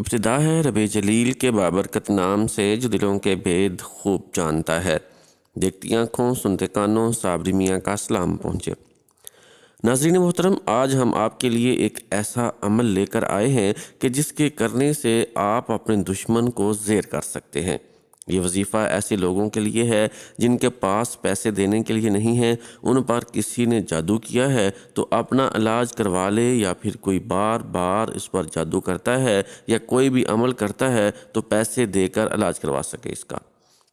ابتدا ہے رب جلیل کے بابرکت نام سے جو دلوں کے بید خوب جانتا ہے۔ دیکھتی آنکھوں سنتے کانوں صابری میاں کا سلام پہنچے۔ ناظرین محترم، آج ہم آپ کے لیے ایک ایسا عمل لے کر آئے ہیں کہ جس کے کرنے سے آپ اپنے دشمن کو زیر کر سکتے ہیں۔ یہ وظیفہ ایسے لوگوں کے لیے ہے جن کے پاس پیسے دینے کے لیے نہیں ہیں، ان پر کسی نے جادو کیا ہے تو اپنا علاج کروا لے، یا پھر کوئی بار بار اس پر جادو کرتا ہے یا کوئی بھی عمل کرتا ہے تو پیسے دے کر علاج کروا سکے اس کا۔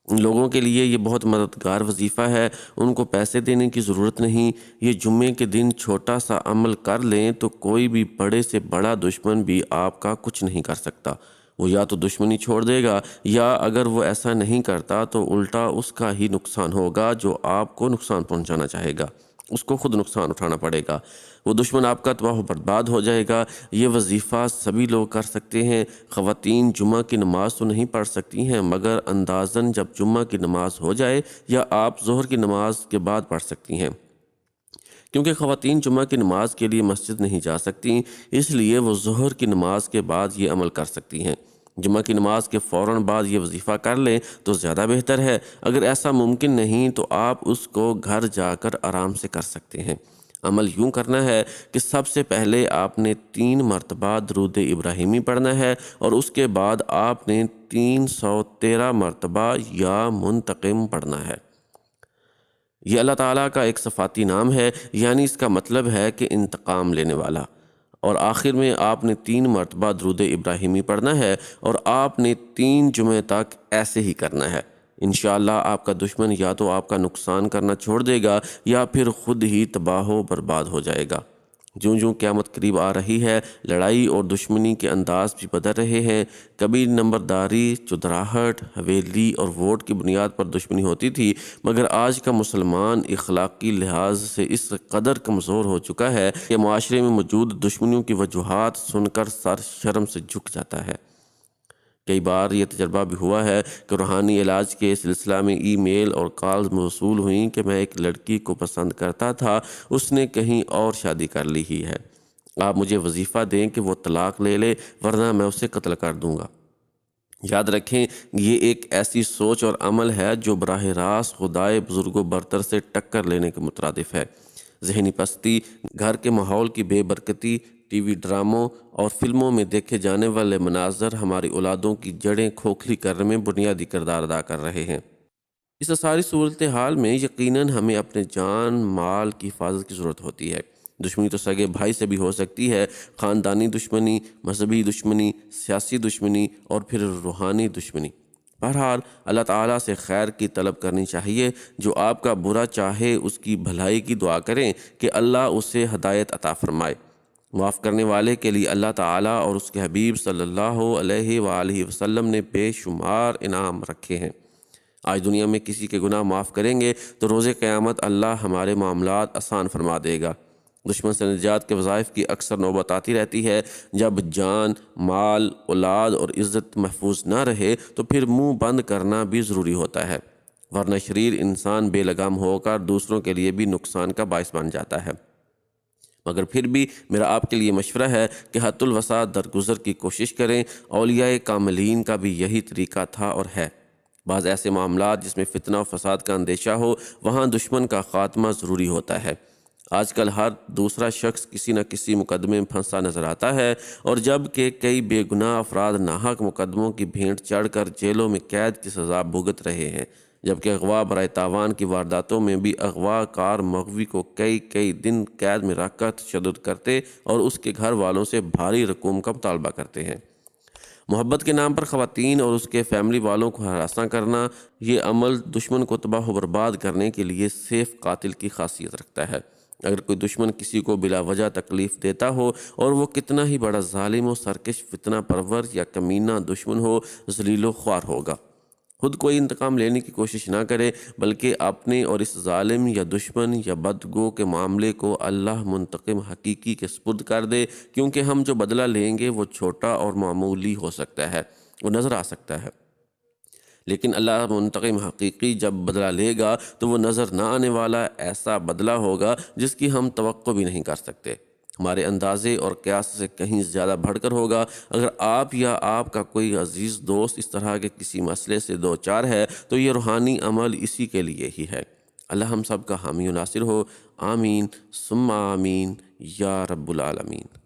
ان لوگوں کے لیے یہ بہت مددگار وظیفہ ہے، ان کو پیسے دینے کی ضرورت نہیں۔ یہ جمعے کے دن چھوٹا سا عمل کر لیں تو کوئی بھی بڑے سے بڑا دشمن بھی آپ کا کچھ نہیں کر سکتا۔ وہ یا تو دشمنی چھوڑ دے گا، یا اگر وہ ایسا نہیں کرتا تو الٹا اس کا ہی نقصان ہوگا، جو آپ کو نقصان پہنچانا چاہے گا اس کو خود نقصان اٹھانا پڑے گا۔ وہ دشمن آپ کا تباہ و برباد ہو جائے گا۔ یہ وظیفہ سبھی لوگ کر سکتے ہیں۔ خواتین جمعہ کی نماز تو نہیں پڑھ سکتی ہیں، مگر اندازاً جب جمعہ کی نماز ہو جائے یا آپ ظہر کی نماز کے بعد پڑھ سکتی ہیں، کیونکہ خواتین جمعہ کی نماز کے لیے مسجد نہیں جا سکتی، اس لیے وہ ظہر کی نماز کے بعد یہ عمل کر سکتی ہیں۔ جمعہ کی نماز کے فوراً بعد یہ وظیفہ کر لیں تو زیادہ بہتر ہے۔ اگر ایسا ممکن نہیں تو آپ اس کو گھر جا کر آرام سے کر سکتے ہیں۔ عمل یوں کرنا ہے کہ سب سے پہلے آپ نے 3 مرتبہ درود ابراہیمی پڑھنا ہے، اور اس کے بعد آپ نے 313 مرتبہ یا منتقم پڑھنا ہے۔ یہ اللہ تعالیٰ کا ایک صفاتی نام ہے، یعنی اس کا مطلب ہے کہ انتقام لینے والا۔ اور آخر میں آپ نے 3 مرتبہ درود ابراہیمی پڑھنا ہے، اور آپ نے 3 جمعے تک ایسے ہی کرنا ہے۔ انشاءاللہ آپ کا دشمن یا تو آپ کا نقصان کرنا چھوڑ دے گا، یا پھر خود ہی تباہ و برباد ہو جائے گا۔ جوں جوں قیامت قریب آ رہی ہے، لڑائی اور دشمنی کے انداز بھی بدل رہے ہیں۔ کبھی نمبرداری، چودراہٹ، حویلی اور ووٹ کی بنیاد پر دشمنی ہوتی تھی، مگر آج کا مسلمان اخلاقی لحاظ سے اس قدر کمزور ہو چکا ہے کہ معاشرے میں موجود دشمنیوں کی وجوہات سن کر سر شرم سے جھک جاتا ہے۔ کئی بار یہ تجربہ بھی ہوا ہے کہ روحانی علاج کے سلسلہ میں ای میل اور کالز موصول ہوئیں کہ میں ایک لڑکی کو پسند کرتا تھا، اس نے کہیں اور شادی کر لی ہی ہے، آپ مجھے وظیفہ دیں کہ وہ طلاق لے لے، ورنہ میں اسے قتل کر دوں گا۔ یاد رکھیں، یہ ایک ایسی سوچ اور عمل ہے جو براہ راست خدائے بزرگ و برتر سے ٹکر لینے کے مترادف ہے۔ ذہنی پستی، گھر کے ماحول کی بے برکتی، ٹی وی ڈراموں اور فلموں میں دیکھے جانے والے مناظر ہماری اولادوں کی جڑیں کھوکھلی کرنے میں بنیادی کردار ادا کر رہے ہیں۔ اس ساری صورتحال میں یقیناً ہمیں اپنے جان مال کی حفاظت کی ضرورت ہوتی ہے۔ دشمنی تو سگے بھائی سے بھی ہو سکتی ہے، خاندانی دشمنی، مذہبی دشمنی، سیاسی دشمنی اور پھر روحانی دشمنی۔ بہرحال اللہ تعالیٰ سے خیر کی طلب کرنی چاہیے۔ جو آپ کا برا چاہے اس کی بھلائی کی دعا کریں کہ اللہ اسے ہدایت عطا فرمائے۔ معاف کرنے والے کے لیے اللہ تعالیٰ اور اس کے حبیب صلی اللہ علیہ وآلہ وسلم نے بے شمار انعام رکھے ہیں۔ آج دنیا میں کسی کے گناہ معاف کریں گے تو روز قیامت اللہ ہمارے معاملات آسان فرما دے گا۔ دشمن سے نجات کے وظائف کی اکثر نوبت آتی رہتی ہے۔ جب جان، مال، اولاد اور عزت محفوظ نہ رہے تو پھر منہ بند کرنا بھی ضروری ہوتا ہے، ورنہ شریر انسان بے لگام ہو کر دوسروں کے لیے بھی نقصان کا باعث بن جاتا ہے۔ مگر پھر بھی میرا آپ کے لیے مشورہ ہے کہ حد الوسع درگزر کی کوشش کریں۔ اولیاء کاملین کا بھی یہی طریقہ تھا اور ہے۔ بعض ایسے معاملات جس میں فتنہ و فساد کا اندیشہ ہو، وہاں دشمن کا خاتمہ ضروری ہوتا ہے۔ آج کل ہر دوسرا شخص کسی نہ کسی مقدمے میں پھنسا نظر آتا ہے، اور جب کہ کئی بے گناہ افراد ناحق مقدموں کی بھینٹ چڑھ کر جیلوں میں قید کی سزا بھگت رہے ہیں، جبکہ اغوا برائے تاوان کی وارداتوں میں بھی اغوا کار مغوی کو کئی دن قید میں رکھ کر تشدد کرتے اور اس کے گھر والوں سے بھاری رقوم کا مطالبہ کرتے ہیں۔ محبت کے نام پر خواتین اور اس کے فیملی والوں کو ہراساں کرنا، یہ عمل دشمن کو تباہ و برباد کرنے کے لیے سیف قاتل کی خاصیت رکھتا ہے۔ اگر کوئی دشمن کسی کو بلا وجہ تکلیف دیتا ہو، اور وہ کتنا ہی بڑا ظالم و سرکش فتنہ پرور یا کمینہ دشمن ہو، ذلیل و خوار ہوگا۔ خود کوئی انتقام لینے کی کوشش نہ کرے، بلکہ اپنے اور اس ظالم یا دشمن یا بدگو کے معاملے کو اللہ منتقم حقیقی کے سپرد کر دے، کیونکہ ہم جو بدلہ لیں گے وہ چھوٹا اور معمولی ہو سکتا ہے، وہ نظر آ سکتا ہے، لیکن اللہ منتقم حقیقی جب بدلہ لے گا تو وہ نظر نہ آنے والا ایسا بدلہ ہوگا جس کی ہم توقع بھی نہیں کر سکتے۔ ہمارے اندازے اور قیاس سے کہیں زیادہ بڑھ کر ہوگا۔ اگر آپ یا آپ کا کوئی عزیز دوست اس طرح کے کسی مسئلے سے دوچار ہے تو یہ روحانی عمل اسی کے لیے ہی ہے۔ اللہ ہم سب کا حامی و ناصر ہو، آمین ثم آمین یا رب العالمین۔